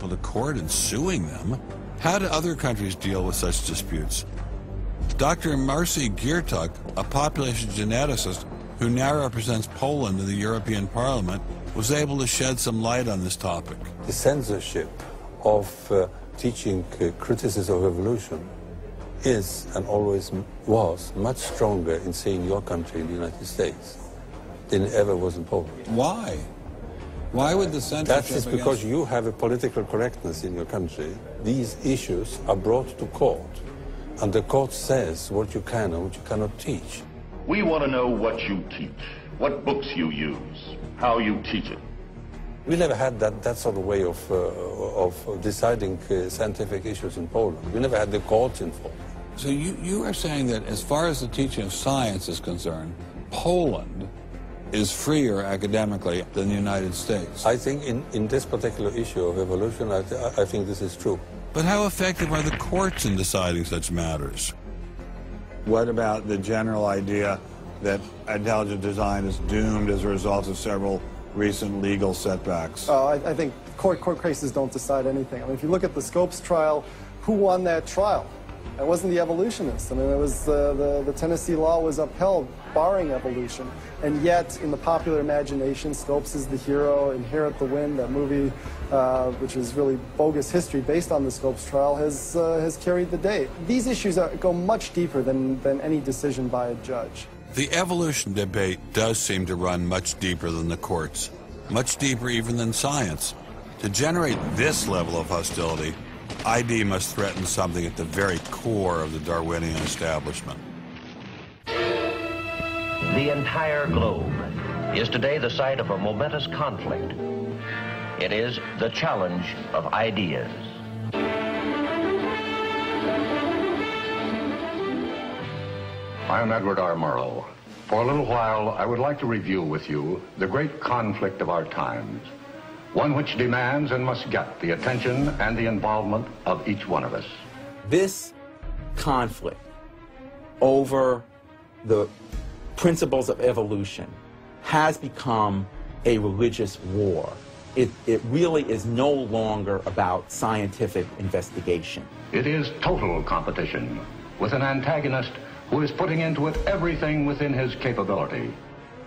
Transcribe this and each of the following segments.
to court and suing them. How do other countries deal with such disputes? Dr. Marcy Giertuk, a population geneticist who now represents Poland in the European Parliament, was able to shed some light on this topic. The censorship of teaching criticism of evolution is and always was much stronger in, say, in your country, in the United States, than it ever was in Poland. Why? Why would the censorship? That is because you have a political correctness in your country. These issues are brought to court, and the court says what you can and what you cannot teach. We want to know what you teach, what books you use, how you teach it. We never had that sort of way of deciding scientific issues in Poland. We never had the courts involved. So you are saying that as far as the teaching of science is concerned, Poland is freer academically than the United States. I think in this particular issue of evolution, I think this is true. But how effective are the courts in deciding such matters? What about the general idea that intelligent design is doomed as a result of several recent legal setbacks? I think court cases don't decide anything. I mean, if you look at the Scopes trial, who won that trial? It wasn't the evolutionists. I mean, it was the Tennessee law was upheld, barring evolution. And yet, in the popular imagination, Scopes is the hero. Inherit the Wind, that movie, which is really bogus history based on the Scopes trial, has carried the day. These issues go much deeper than any decision by a judge. The evolution debate does seem to run much deeper than the courts, much deeper even than science. To generate this level of hostility, ID must threaten something at the very core of the Darwinian establishment. The entire globe is today the site of a momentous conflict. It is the challenge of ideas. I am Edward R. Murrow. For a little while, I would like to review with you the great conflict of our times, one which demands and must get the attention and the involvement of each one of us. This conflict over the principles of evolution has become a religious war. It really is no longer about scientific investigation. It is total competition with an antagonist who is putting into it everything within his capability.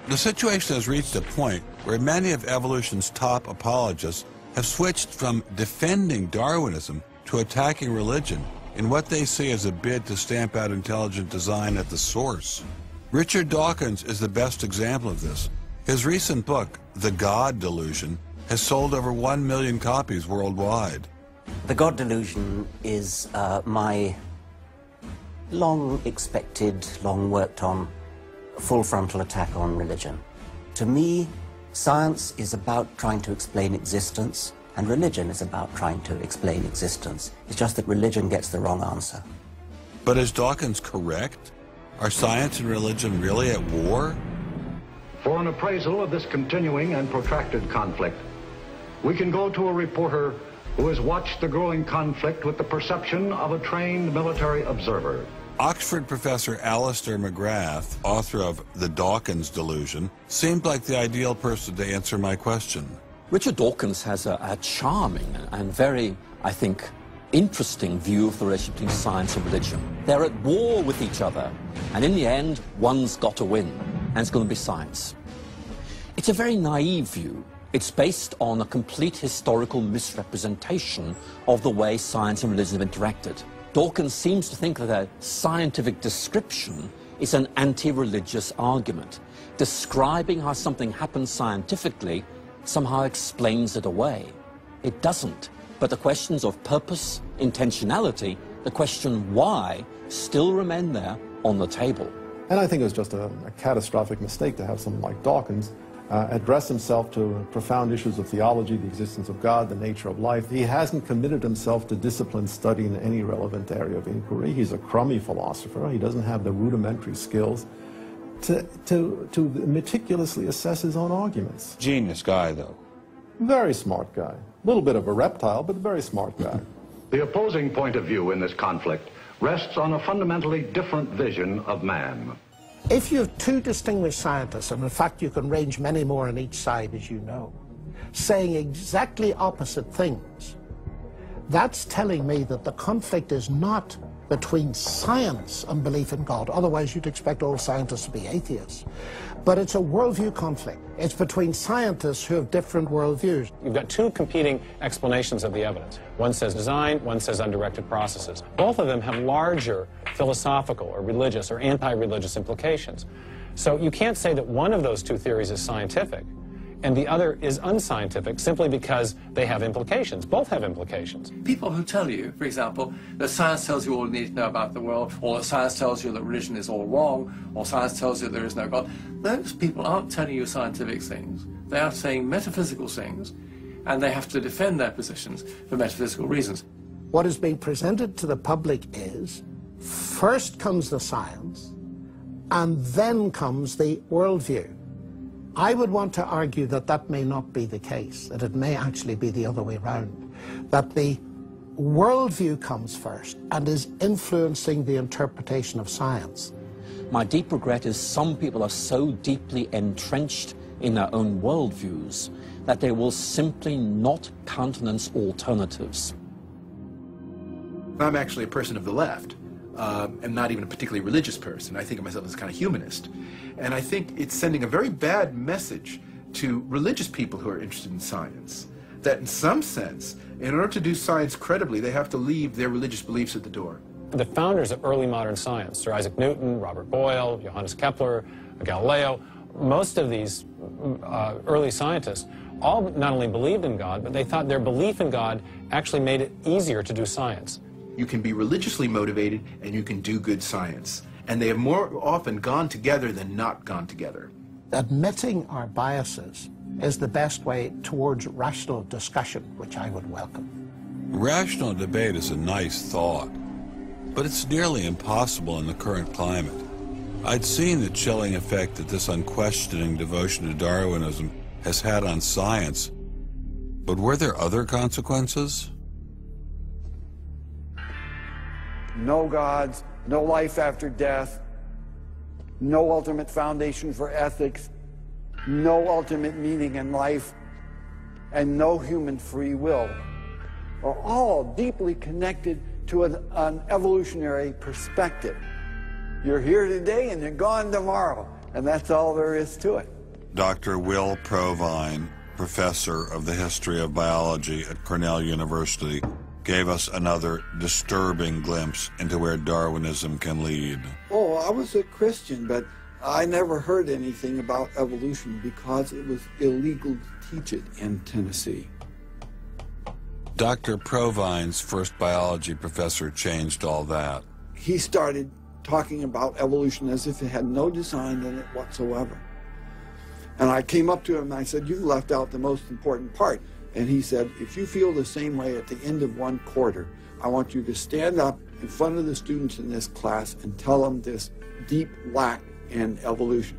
The situation has reached a point where many of evolution's top apologists have switched from defending Darwinism to attacking religion in what they see as a bid to stamp out intelligent design at the source. Richard Dawkins is the best example of this. His recent book, The God Delusion, has sold over 1 million copies worldwide. The God Delusion is my long-expected, long-worked-on, full-frontal attack on religion. To me, science is about trying to explain existence, and religion is about trying to explain existence. It's just that religion gets the wrong answer. But is Dawkins correct? Are science and religion really at war? For an appraisal of this continuing and protracted conflict, we can go to a reporter who has watched the growing conflict with the perception of a trained military observer. Oxford professor Alistair McGrath, author of The Dawkins Delusion, seemed like the ideal person to answer my question. Richard Dawkins has a charming and very, I think, interesting view of the relationship between science and religion. They're at war with each other, and in the end, one's got to win, and it's going to be science. It's a very naive view. It's based on a complete historical misrepresentation of the way science and religion have interacted. Dawkins seems to think that a scientific description is an anti-religious argument. Describing how something happens scientifically somehow explains it away. It doesn't. But the questions of purpose, intentionality, the question why, still remain there on the table. And I think it was just a catastrophic mistake to have someone like Dawkins address himself to profound issues of theology, the existence of God, the nature of life. He hasn't committed himself to disciplined study in any relevant area of inquiry. He's a crummy philosopher. He doesn't have the rudimentary skills to meticulously assess his own arguments. Genius guy, though. Very smart guy. A little bit of a reptile, but a very smart guy. The opposing point of view in this conflict rests on a fundamentally different vision of man. If you have two distinguished scientists, and in fact you can range many more on each side, as you know, saying exactly opposite things, That's telling me that the conflict is not between science and belief in God. Otherwise, you'd expect all scientists to be atheists. But it's a worldview conflict. It's between scientists who have different worldviews. You've got two competing explanations of the evidence. One says design, one says undirected processes. Both of them have larger philosophical or religious or anti-religious implications. So you can't say that one of those two theories is scientific and the other is unscientific simply because they have implications. Both have implications. People who tell you, for example, that science tells you all you need to know about the world, or that science tells you that religion is all wrong, or science tells you there is no God, those people aren't telling you scientific things. They are saying metaphysical things, and they have to defend their positions for metaphysical reasons. What is being presented to the public is, first comes the science, and then comes the worldview. I would want to argue that that may not be the case, that it may actually be the other way around, that the worldview comes first and is influencing the interpretation of science. My deep regret is some people are so deeply entrenched in their own worldviews that they will simply not countenance alternatives. I'm actually a person of the left. I'm not even a particularly religious person. I think of myself as a kind of humanist. And I think it's sending a very bad message to religious people who are interested in science, that in some sense, in order to do science credibly, they have to leave their religious beliefs at the door. The founders of early modern science, Sir Isaac Newton, Robert Boyle, Johannes Kepler, Galileo, most of these early scientists all not only believed in God, but they thought their belief in God actually made it easier to do science. You can be religiously motivated and you can do good science. And they have more often gone together than not gone together. Admitting our biases is the best way towards rational discussion, which I would welcome. Rational debate is a nice thought, but it's nearly impossible in the current climate. I'd seen the chilling effect that this unquestioning devotion to Darwinism has had on science, but were there other consequences? No gods, no life after death, no ultimate foundation for ethics, no ultimate meaning in life, and no human free will are all deeply connected to an evolutionary perspective. You're here today and you're gone tomorrow, and that's all there is to it. Dr. Will Provine, professor of the history of biology at Cornell University, gave us another disturbing glimpse into where Darwinism can lead. Oh, I was a Christian, but I never heard anything about evolution because it was illegal to teach it in Tennessee. Dr. Provine's first biology professor changed all that. He started talking about evolution as if it had no design in it whatsoever. And I came up to him and I said, "You've left out the most important part." And he said, "If you feel the same way at the end of one quarter, I want you to stand up in front of the students in this class and tell them this deep lack in evolution."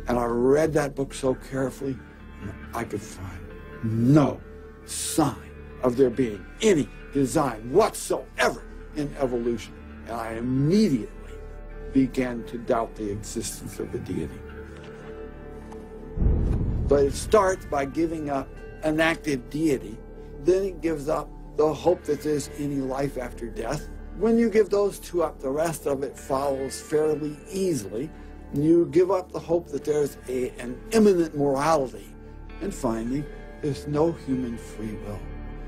And I read that book so carefully, and I could find no sign of there being any design whatsoever in evolution. And I immediately began to doubt the existence of a deity. But it starts by giving up an active deity, then it gives up the hope that there's any life after death. When you give those two up, the rest of it follows fairly easily. You give up the hope that there's an imminent morality. And finally, there's no human free will.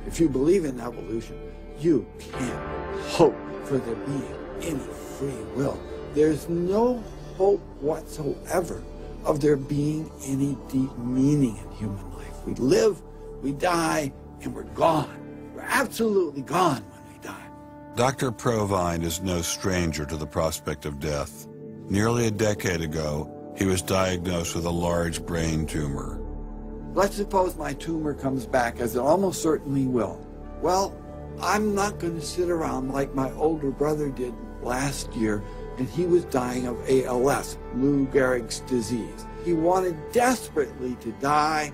If you believe in evolution, you can't hope for there being any free will. There's no hope whatsoever of there being any deep meaning in human life. We live, we die, and we're gone. We're absolutely gone when we die. Dr. Provine is no stranger to the prospect of death. Nearly a decade ago, he was diagnosed with a large brain tumor. Let's suppose my tumor comes back, as it almost certainly will. Well, I'm not going to sit around like my older brother did last year, and he was dying of ALS, Lou Gehrig's disease. He wanted desperately to die,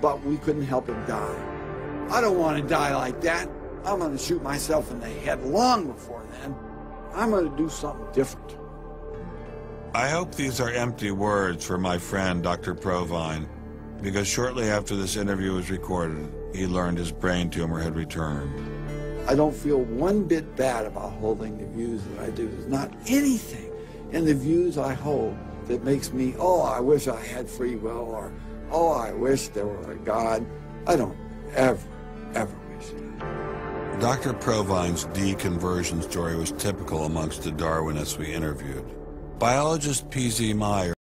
but we couldn't help him die. I don't want to die like that. I'm going to shoot myself in the head long before then. I'm going to do something different. I hope these are empty words for my friend, Dr. Provine, because shortly after this interview was recorded, he learned his brain tumor had returned. I don't feel one bit bad about holding the views that I do. There's not anything in the views I hold that makes me, oh, I wish I had free will, or, oh, I wish there were a God. I don't ever wish that. Dr. Provine's deconversion story was typical amongst the Darwinists we interviewed. Biologist P.Z. Meyer